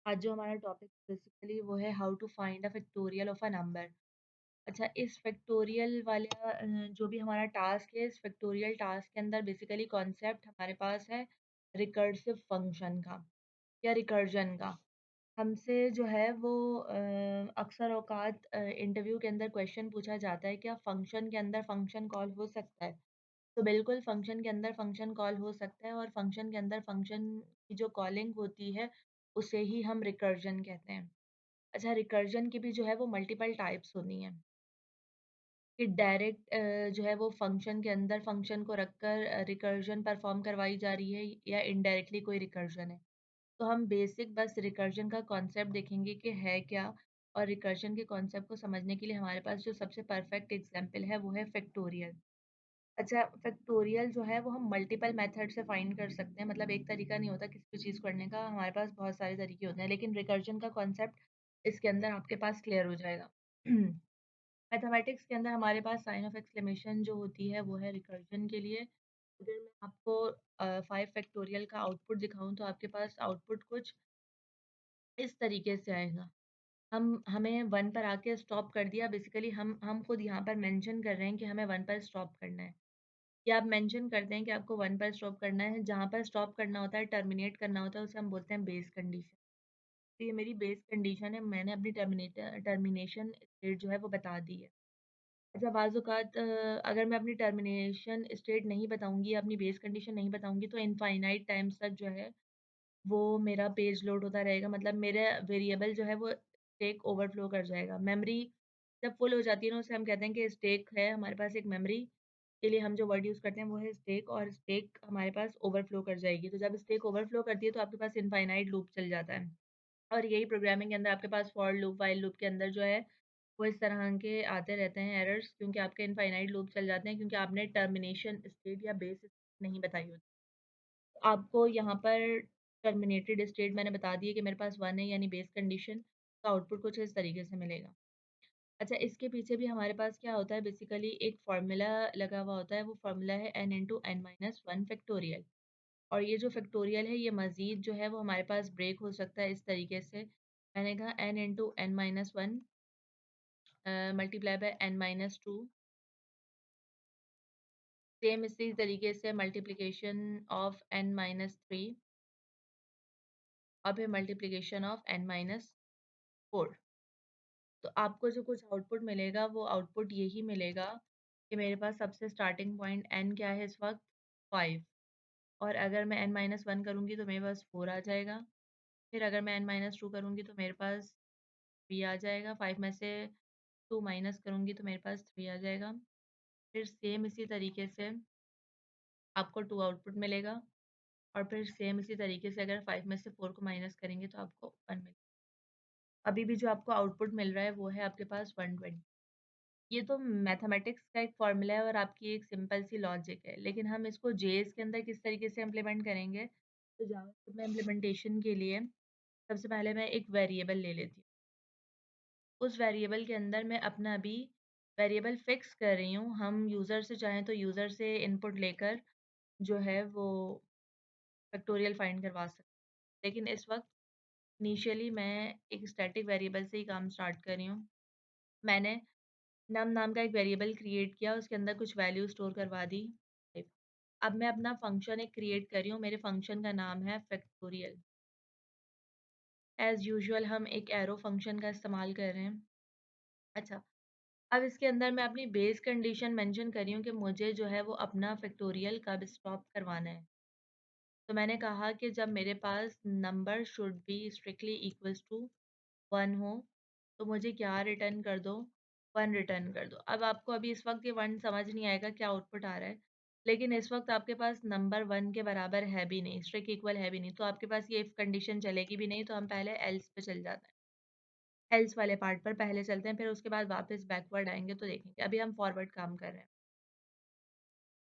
आज जो हमारा टॉपिक बेसिकली वो है how to find a factorial of a number. अच्छा, इस फैक्टोरियल वाला जो भी हमारा टास्क है, इस फैक्टोरियल टास्क के अंदर बेसिकली कॉन्सेप्ट हमारे पास है रिकर्सिव फंक्शन का या रिकर्जन का। हमसे जो है वो अक्सर औकात इंटरव्यू के अंदर क्वेश्चन पूछा जाता है, क्या फंक्शन के अंदर फंक्शन कॉल हो सकता है? तो बिल्कुल फंक्शन के अंदर फंक्शन कॉल हो सकता है, और फंक्शन के अंदर फंक्शन की जो कॉलिंग होती है उसे ही हम रिकर्जन कहते हैं। अच्छा, रिकर्जन की भी जो है वो मल्टीपल टाइप्स होती हैं कि डायरेक्ट जो है वो फंक्शन के अंदर फंक्शन को रखकर रिकर्जन परफॉर्म करवाई जा रही है, या इनडायरेक्टली कोई रिकर्जन है। तो हम बेसिक बस रिकर्जन का कॉन्सेप्ट देखेंगे कि है क्या, और रिकर्जन के कॉन्सेप्ट को समझने के लिए हमारे पास जो सबसे परफेक्ट एग्जांपल है वो है फैक्टोरियल। अच्छा, फैक्टोरियल जो है वो हम मल्टीपल मेथड से फाइंड कर सकते हैं, मतलब एक तरीका नहीं होता किसी भी चीज़ करने का, हमारे पास बहुत सारे तरीके होते हैं, लेकिन रिकर्जन का कॉन्सेप्ट इसके अंदर आपके पास क्लियर हो जाएगा। मैथमेटिक्स के अंदर हमारे पास साइन ऑफ एक्सक्लेमेशन जो होती है वो है रिकर्जन के लिए। अगर मैं आपको 5 फैक्टोरियल का आउटपुट दिखाऊं तो आपके पास आउटपुट कुछ इस तरीके से आएगा। हम हमें 1 पर आके स्टॉप कर दिया, बेसिकली हम खुद यहाँ पर मेंशन कर रहे हैं कि हमें 1 पर स्टॉप करना है। या आप मेंशन करते हैं कि आपको 1 पर स्टॉप करना है, जहाँ पर स्टॉप करना होता है, टर्मिनेट करना होता है, उसे हम बोलते हैं बेस कंडीशन। तो ये मेरी बेस कंडीशन है, मैंने अपनी टर्मिनेशन स्टेट जो है वो बता दी है। अच्छा, बाज़ औक़ात अगर मैं अपनी टर्मिनेशन स्टेट नहीं बताऊँगी या अपनी बेस कंडीशन नहीं बताऊँगी तो इनफ़ाइनाइट टाइम्स तक जो है वो मेरा पेज लोड होता रहेगा, मतलब मेरा वेरिएबल जो है वो स्टैक ओवरफ्लो कर जाएगा। मेमोरी जब फुल हो जाती है ना, उसे हम कहते हैं कि स्टैक है हमारे पास एक मेमोरी के लिए हम जो वर्ड यूज़ करते हैं वो है स्टैक, और स्टैक हमारे पास ओवरफ्लो कर जाएगी। तो जब स्टैक ओवरफ्लो करती है तो आपके पास इनफ़ाइनाइट लूप चल जाता है। और यही प्रोग्रामिंग के अंदर आपके पास फॉर लूप, व्हाइल लूप के अंदर जो है वो इस तरह के आते रहते हैं एरर्स, क्योंकि आपके इनफ़ाइनाइट लूप चल जाते हैं, क्योंकि आपने टर्मिनेशन स्टेट या बेस स्टेट नहीं बताई होती। आपको यहाँ पर टर्मिनेटेड स्टेट मैंने बता दी है कि मेरे पास 1 है, यानी बेस कंडीशन का आउटपुट कुछ इस तरीके से मिलेगा। अच्छा, इसके पीछे भी हमारे पास क्या होता है, बेसिकली एक फ़ॉर्मूला लगा हुआ होता है, वो फ़ॉर्मूला है n into n minus 1 factorial. और ये जो फैक्टोरियल है ये मज़ीद जो है वो हमारे पास ब्रेक हो सकता है इस तरीके से। मैंने कहा n into n minus 1 multiply by n minus 2, same इसी तरीके से मल्टीप्लिकेशन ऑफ n माइनस 3, और फिर मल्टीप्लिकेशन ऑफ n माइनस 4। तो आपको जो कुछ आउटपुट मिलेगा वो आउटपुट यही मिलेगा कि मेरे पास सबसे स्टार्टिंग पॉइंट n क्या है इस वक्त, 5। और अगर मैं n माइनस 1 करूँगी तो मेरे पास 4 आ जाएगा। फिर अगर मैं n माइनस 2 करूँगी तो मेरे पास 3 आ जाएगा। 5 में से 2 माइनस करूँगी तो मेरे पास 3 आ जाएगा। फिर सेम इसी तरीके से आपको 2 आउटपुट मिलेगा, और फिर सेम इसी तरीके से अगर 5 में से 4 को माइनस करेंगे तो आपको 1 मिलेगा। अभी भी जो आपको आउटपुट मिल रहा है वो है आपके पास 120। ये तो मैथमेटिक्स का एक फ़ॉर्मूला है और आपकी एक सिंपल सी लॉजिक है, लेकिन हम इसको जेएस के अंदर किस तरीके से इम्प्लीमेंट करेंगे? तो जावास्क्रिप्ट में इम्प्लीमेंटेशन के लिए सबसे पहले मैं एक वेरिएबल ले लेती हूँ। उस वेरिएबल के अंदर मैं अपना अभी वेरिएबल फिक्स कर रही हूँ। हम यूज़र से चाहें तो यूज़र से इनपुट लेकर जो है वो फैक्टोरियल फाइंड करवा सकते हैं। लेकिन इस वक़्त इनिशियली मैं एक स्टैटिक वेरिएबल से ही काम स्टार्ट कर रही हूँ। मैंने नम नाम का एक वेरिएबल क्रिएट किया, उसके अंदर कुछ वैल्यू स्टोर करवा दी। अब मैं अपना फंक्शन एक क्रिएट कर रही हूँ, मेरे फंक्शन का नाम है फैक्टोरियल। एज़ यूजुअल हम एक एरो फंक्शन का इस्तेमाल कर रहे हैं। अच्छा, अब इसके अंदर मैं अपनी बेस कंडीशन मेंशन कर रही हूँ कि मुझे जो है वो अपना फैक्टोरियल कब स्टॉप करवाना है। तो मैंने कहा कि जब मेरे पास number should be strictly equals to 1 हो, तो मुझे क्या रिटर्न कर दो? 1 रिटर्न कर दो। अब आपको अभी इस वक़्त ये 1 समझ नहीं आएगा क्या आउटपुट आ रहा है, लेकिन इस वक़्त आपके पास नंबर 1 के बराबर है भी नहीं, स्ट्रिक्ट इक्वल है भी नहीं, तो आपके पास ये इफ कंडीशन चलेगी भी नहीं, तो हम पहले एल्स पे चल जाते हैं। एल्स वाले पार्ट पर पहले चलते हैं, फिर उसके बाद वापस बैकवर्ड आएँगे तो देखेंगे। अभी हम फॉरवर्ड काम कर रहे हैं।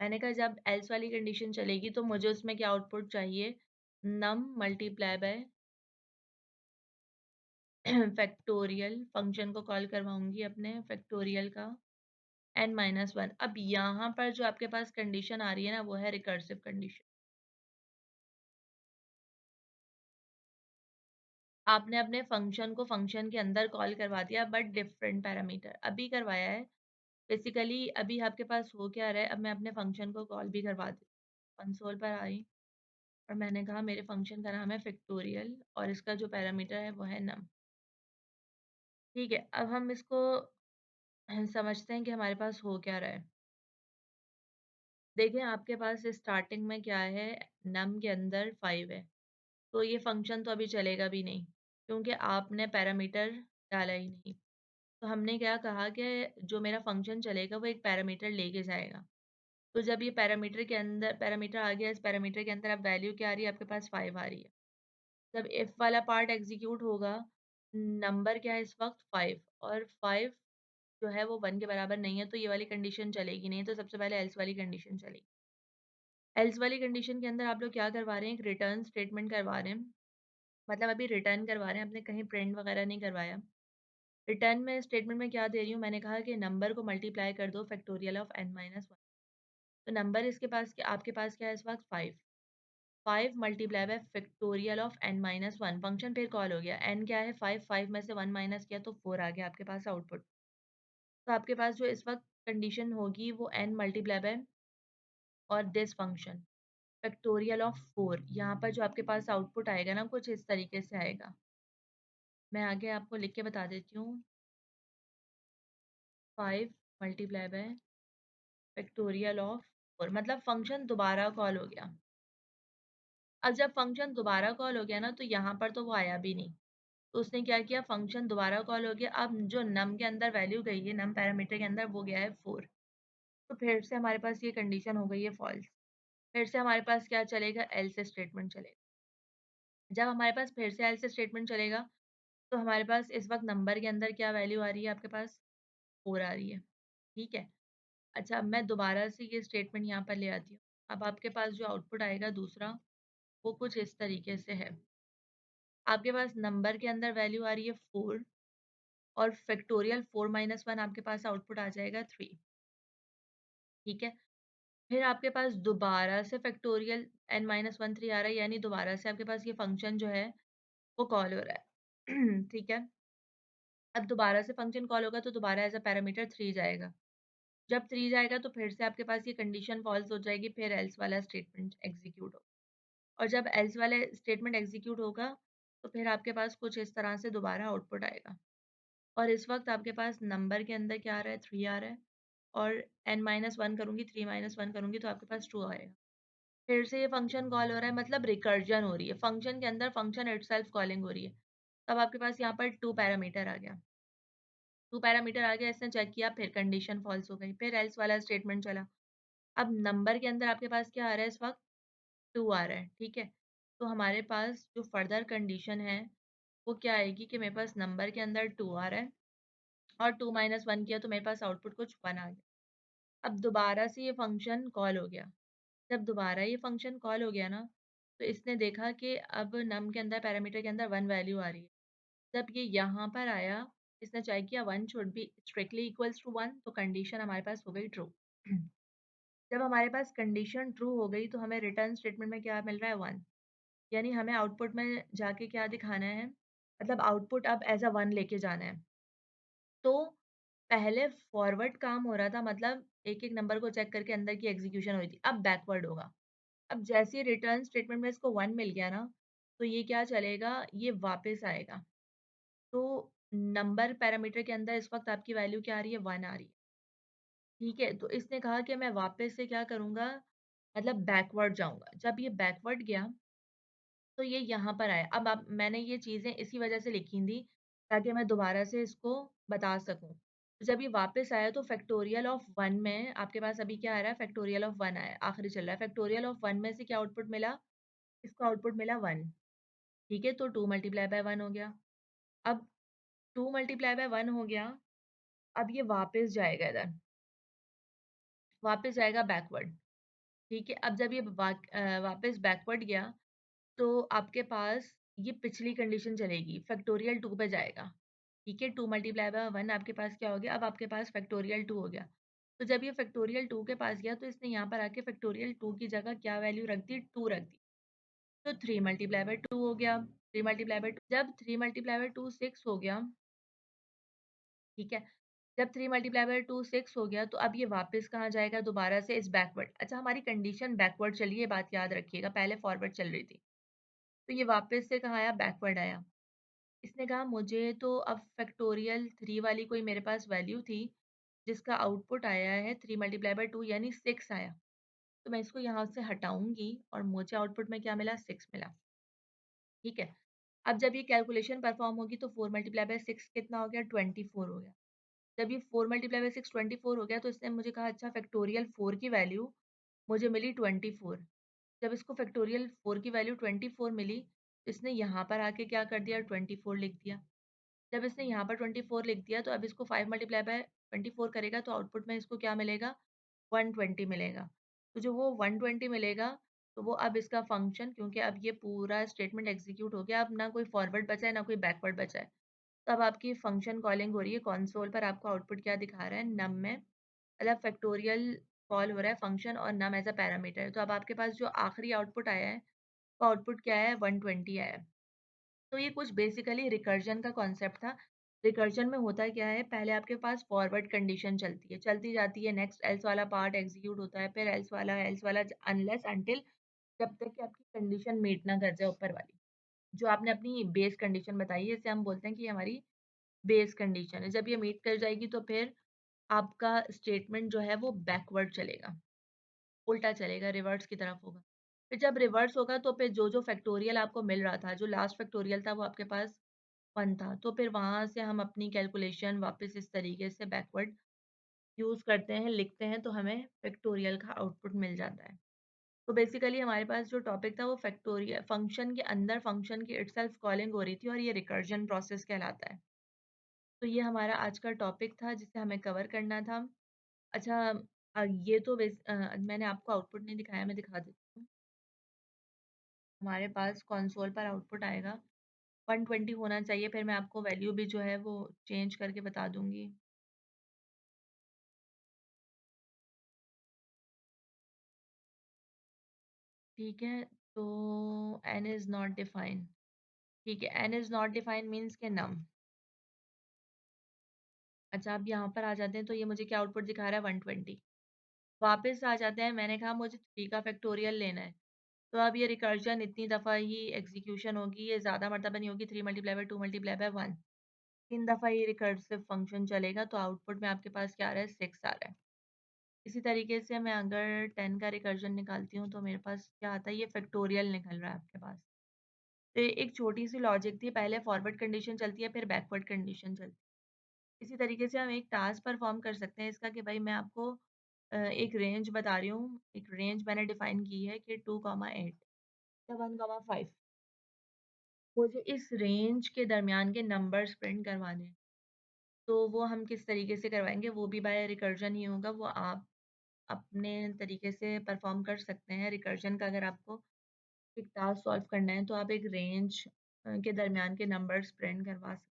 मैंने कहा जब एल्स वाली कंडीशन चलेगी तो मुझे उसमें क्या आउटपुट चाहिए? नम मल्टीप्लाई बाय फैक्टोरियल फंक्शन को कॉल करवाऊँगी अपने फैक्टोरियल का n माइनस 1। अब यहाँ पर जो आपके पास कंडीशन आ रही है ना वो है रिकर्सिव कंडीशन। आपने अपने फंक्शन को फंक्शन के अंदर कॉल करवा दिया बट डिफरेंट पैरामीटर अभी करवाया है। बेसिकली अभी आपके पास हो क्या रहा है, अब मैं अपने फंक्शन को कॉल भी करवा दी। कंसोल पर आई और मैंने कहा मेरे फंक्शन का नाम है फैक्टोरियल और इसका जो पैरामीटर है वो है नम। ठीक है, अब हम इसको समझते हैं कि हमारे पास हो क्या रहा है। देखिए आपके पास स्टार्टिंग में क्या है, नम के अंदर 5 है, तो ये फंक्शन तो अभी चलेगा भी नहीं क्योंकि आपने पैरामीटर डाला ही नहीं। तो हमने क्या कहा कि जो मेरा फंक्शन चलेगा वो एक पैरामीटर लेके जाएगा। तो जब ये पैरामीटर के अंदर पैरामीटर आ गया, इस पैरामीटर के अंदर अब वैल्यू क्या आ रही है, आपके पास 5 आ रही है। जब इफ वाला पार्ट एग्जीक्यूट होगा, नंबर क्या है इस वक्त 5, और 5 जो है वो 1 के बराबर नहीं है, तो ये वाली कंडीशन चलेगी नहीं। तो सबसे पहले एल्स वाली कंडीशन चलेगी। एल्स वाली कंडीशन के अंदर आप लोग क्या करवा रहे हैं, एक रिटर्न स्टेटमेंट करवा रहे हैं। मतलब अभी रिटर्न करवा रहे हैं, आपने कहीं प्रिंट वगैरह नहीं करवाया। रिटर्न में स्टेटमेंट में क्या दे रही हूँ, मैंने कहा कि नंबर को मल्टीप्लाई कर दो factorial of n minus one. तो नंबर इसके पास आपके पास क्या है इस वक्त 5। 5 multiply by factorial of n minus one, function फिर कॉल हो गया। n क्या है 5, 5 में से 1 माइनस किया तो 4 आ गया आपके पास आउटपुट। तो आपके पास जो इस वक्त कंडीशन होगी वो n मल्टीप्लाई बाय और दिस फंक्शन फैक्टोरियल ऑफ 4। यहाँ पर जो आपके पास आउटपुट आएगा ना कुछ इस तरीके से आएगा। मैं आगे आपको लिख के बता देती हूँ। 5 मल्टीप्लाई बाय फैक्टोरियल ऑफ 4 मतलब फंक्शन दोबारा कॉल हो गया। अब जब फंक्शन दोबारा कॉल हो गया ना तो यहाँ पर तो वो आया भी नहीं। तो उसने क्या किया, फंक्शन दोबारा कॉल हो गया। अब जो नम के अंदर वैल्यू गई है, नम पैरामीटर के अंदर वो गया है 4। तो फिर से हमारे पास ये कंडीशन हो गई है फॉल्स। फिर से हमारे पास क्या चलेगा, एल्स स्टेटमेंट चलेगा। जब हमारे पास फिर से एल्स स्टेटमेंट चलेगा तो हमारे पास इस वक्त नंबर के अंदर क्या वैल्यू आ रही है, आपके पास 4 आ रही है। ठीक है। अच्छा, अब मैं दोबारा से ये स्टेटमेंट यहाँ पर ले आती हूँ। अब आपके पास जो आउटपुट आएगा दूसरा, वो कुछ इस तरीके से है। आपके पास नंबर के अंदर वैल्यू आ रही है 4 और फैक्टोरियल 4 माइनस 1 आपके पास आउटपुट आ जाएगा 3। ठीक है। फिर आपके पास दोबारा से फैक्टोरियल n माइनस वन 3 आ रहा है, यानी दोबारा से आपके पास ये फंक्शन जो है वो कॉल हो रहा है। ठीक है। अब दोबारा से फंक्शन कॉल होगा तो दोबारा एज अ पैरामीटर 3 जाएगा। जब 3 जाएगा तो फिर से आपके पास ये कंडीशन फॉल्स हो जाएगी, फिर एल्स वाला स्टेटमेंट एग्जीक्यूट होगा। और जब एल्स वाले स्टेटमेंट एग्जीक्यूट होगा तो फिर आपके पास कुछ इस तरह से दोबारा आउटपुट आएगा। और इस वक्त आपके पास नंबर के अंदर क्या आ रहा है, 3 आ रहा है। और n माइनस वन करूँगी, 3 माइनस वन करूँगी तो आपके पास 2 आएगा। फिर से ये फंक्शन कॉल हो रहा है, मतलब रिकर्जन हो रही है। फंक्शन के अंदर फंक्शन इटसेल्फ कॉलिंग हो रही है। तब आपके पास यहाँ पर 2 पैरामीटर आ गया। 2 पैरामीटर आ गया, इसने चेक किया, फिर कंडीशन फॉल्स हो गई, फिर एल्स वाला स्टेटमेंट चला। अब नंबर के अंदर आपके पास क्या आ रहा है इस वक्त, 2 आ रहा है। ठीक है। तो हमारे पास जो फर्दर कंडीशन है वो क्या आएगी कि मेरे पास नंबर के अंदर 2 आ रहा है और 2 माइनस वन किया तो मेरे पास आउटपुट कुछ 1 आ गया। अब दोबारा से ये फंक्शन कॉल हो गया। जब दोबारा ये फंक्शन कॉल हो गया ना तो इसने देखा कि अब नम के अंदर पैरामीटर के अंदर 1 वैल्यू आ रही है। जब ये यहाँ पर आया, इसने चेक किया 1 should be strictly equals to 1, तो कंडीशन हमारे पास हो गई ट्रू। जब हमारे पास कंडीशन ट्रू हो गई तो हमें रिटर्न स्टेटमेंट में क्या मिल रहा है, 1। यानी हमें आउटपुट में जाके क्या दिखाना है, मतलब आउटपुट अब एज अ 1 लेके जाना है। तो पहले फॉरवर्ड काम हो रहा था, मतलब एक-एक नंबर को चेक करके अंदर की एग्जीक्यूशन हो रही थी, अब बैकवर्ड होगा। अब जैसे ही रिटर्न स्टेटमेंट में इसको 1 मिल गया ना, तो ये क्या चलेगा, ये वापस आएगा। तो नंबर पैरामीटर के अंदर इस वक़्त आपकी वैल्यू क्या आ रही है, 1 आ रही है। ठीक है, तो इसने कहा कि मैं वापस से क्या करूँगा, मतलब बैकवर्ड जाऊँगा। जब ये बैकवर्ड गया, तो ये यहाँ पर आया। अब आप मैंने ये चीज़ें इसी वज़ह से लिखी थी, ताकि मैं दोबारा से इसको बता सकूँ। तो जब ये वापस आया तो फैक्टोरियल ऑफ 1 में आपके पास अभी क्या आ रहा है, फैक्टोरियल ऑफ 1 आया, आखिरी चल रहा है। फैक्टोरियल ऑफ 1 में से क्या आउटपुट मिला, इसको आउटपुट मिला 1। ठीक है, तो 2 मल्टीप्लाई बाय 1 हो गया। अब 2 मल्टीप्लाई बाय 1 हो गया, अब ये वापस जाएगा इधर, वापस जाएगा बैकवर्ड। ठीक है, अब जब ये वापस बैकवर्ड गया, तो आपके पास ये पिछली कंडीशन चलेगी, फैक्टोरियल 2 पे जाएगा। ठीक है, 2 मल्टीप्लाई बाय 1 आपके पास क्या हो गया, अब आपके पास फैक्टोरियल 2 हो गया। तो जब ये फैक्टोरियल 2 के पास गया, तो इसने यहाँ पर आके फैक्टोरियल 2 की जगह क्या वैल्यू रख दी, 2 रख दी। तो 3 मल्टीप्लाई बाय 2 हो गया। 3 मल्टीप्लाई बाय 2 जब 3 मल्टीप्लाई बाय 2 6 हो गया, ठीक है? जब 3 मल्टीप्लाई बाय 2 6 हो गया, तो अब ये वापस कहाँ जाएगा? दोबारा से इस बैकवर्ड। अच्छा, हमारी कंडीशन बैकवर्ड चली है, ये बात याद रखिएगा, पहले फॉरवर्ड चल रही थी। तो ये वापस से कहाँ आया? बैकवर्ड आया। इसने कहा मुझे तो अब फैक्टोरियल 3 वाली कोई मेरे पास वैल्यू थी, जिसका आउटपुट आया है 3 मल्टीप्लाई बाय 2 यानी 6 आया। तो मैं इसको यहाँ से हटाऊँगी और मुझे आउटपुट में क्या मिला? 6 मिला। ठीक है? अब जब ये कैलकुलेशन परफ़ॉर्म होगी तो 4 मल्टीप्लाई बाय 6 कितना हो गया? 24 हो गया। जब ये 4 मल्टीप्लाई बाय 6 24 हो गया तो इसने मुझे कहा अच्छा फैक्टोरियल 4 की वैल्यू मुझे मिली 24। जब इसको फैक्टोरियल 4 की वैल्यू 24 मिली, तो इसने यहाँ पर आके क्या कर दिया? 24 लिख दिया। जब इसने यहाँ पर 24 लिख दिया तो अब इसको 5 मल्टीप्लाई बाय 24 करेगा तो आउटपुट में इसको क्या मिलेगा? 120 मिलेगा। तो जो वो 120 मिलेगा, तो वो अब इसका फ़ंक्शन क्योंकि अब ये पूरा स्टेटमेंट एग्ज़ीक्यूट हो गया, अब ना कोई फॉरवर्ड बचा है, ना कोई बैकवर्ड बचा है। तो अब आपकी फ़ंक्शन कॉलिंग हो रही है, कंसोल पर आपको आउटपुट क्या दिखा रहा है? नम में मतलब फैक्टोरियल कॉल हो रहा है फ़ंक्शन और नम एज़ अ पैरामीटर। तो अब आपके पास जो आखिरी आउटपुट आया है, वो आउटपुट क्या है? 120 आया है। तो ये कुछ बेसिकली रिकर्जन का कॉन्सेप्ट था। रिकर्जन में होता क्या है, पहले आपके पास फॉरवर्ड कंडीशन चलती है, चलती जाती है, नेक्स्ट एल्स वाला पार्ट एग्ज़ीक्यूट होता है, फिर एल्स वाला अनलेस अंटिल जब तक कि आपकी कंडीशन मीट ना कर जाए ऊपर वाली। जो आपने अपनी बेस कंडीशन बताई है, इसे हम बोलते हैं कि ये हमारी बेस कंडीशन है। जब ये मीट कर जाएगी तो फिर आपका स्टेटमेंट जो है वो बैकवर्ड चलेगा, उल्टा चलेगा, रिवर्स की तरफ होगा। फिर जब रिवर्स होगा तो फिर जो-जो फैक्टोरियल आपको मिल रहा था, जो लास्ट फैक्टोरियल था वो आपके पास 1 था। तो फिर वहाँ से हम अपनी कैलकुलेशन वापस इस तरीके से बैकवर्ड यूज़ करते हैं, लिखते हैं तो हमें फैक्टोरियल का आउटपुट मिल जाता है। तो बेसिकली हमारे पास जो टॉपिक था वो फैक्टोरियल फंक्शन के अंदर फंक्शन की इटसेल्फ कॉलिंग हो रही थी और ये रिकर्जन प्रोसेस कहलाता है। तो ये हमारा आज का टॉपिक था जिसे हमें कवर करना था। अच्छा ये तो मैंने आपको आउटपुट नहीं दिखाया, मैं दिखा देती हूँ। हमारे पास कंसोल पर आउटपुट आएगा 120 होना चाहिए, फिर मैं आपको वैल्यू भी जो है वो चेंज करके बता दूँगी। ठीक है, तो n इज़ नॉट डिफाइंड। ठीक है, n is not defined means के नम। अच्छा, अब यहाँ पर आ जाते हैं तो ये मुझे क्या आउटपुट दिखा रहा है 120। वापस आ जाते हैं, मैंने कहा मुझे 3 का फैक्टोरियल लेना है। तो अब ये रिकर्जन इतनी दफ़ा ही एग्जीक्यूशन होगी, ये ज़्यादा मर्तबा नहीं होगी 3 मल्टीप्लाई बाय 2 मल्टीप्लाई बाय 1। 3 दफ़ा ये रिकर्सिव फंक्शन चलेगा तो आउटपुट में आपके पास क्या आ रहा है? 6 आ रहा है। इसी तरीके से मैं अगर 10 का रिकर्जन निकालती हूँ तो मेरे पास क्या आता है? ये फैक्टोरियल निकल रहा है आपके पास। तो ये एक छोटी-सी लॉजिक थी, पहले फॉरवर्ड कंडीशन चलती है, फिर बैकवर्ड कंडीशन चलती है। इसी तरीके से हम एक टास्क परफॉर्म कर सकते हैं इसका कि भाई मैं आपको एक रेंज बता रही हूँ, एक रेंज मैंने डिफाइन की है कि 2, 8 या 1, 5 मुझे इस रेंज के दरमियान के नंबर्स प्रिंट करवाने हैं। तो वो हम किस तरीके से करवाएँगे, वो भी बाय रिकर्जन ही होगा, वो आप अपने तरीके से परफॉर्म कर सकते हैं। रिकर्जन का अगर आपको एक टास्क सॉल्व करना है तो आप एक रेंज के दरमियान के नंबर्स प्रिंट करवा सकते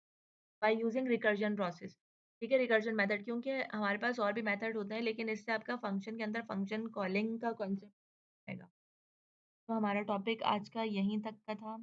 बाय यूजिंग रिकर्जन प्रोसेस। ठीक है, रिकर्जन मेथड क्योंकि हमारे पास और भी मेथड होते हैं लेकिन इससे आपका फंक्शन के अंदर फंक्शन कॉलिंग का कॉन्सेप्ट आएगा। तो हमारा टॉपिक आज का यहीं तक का था।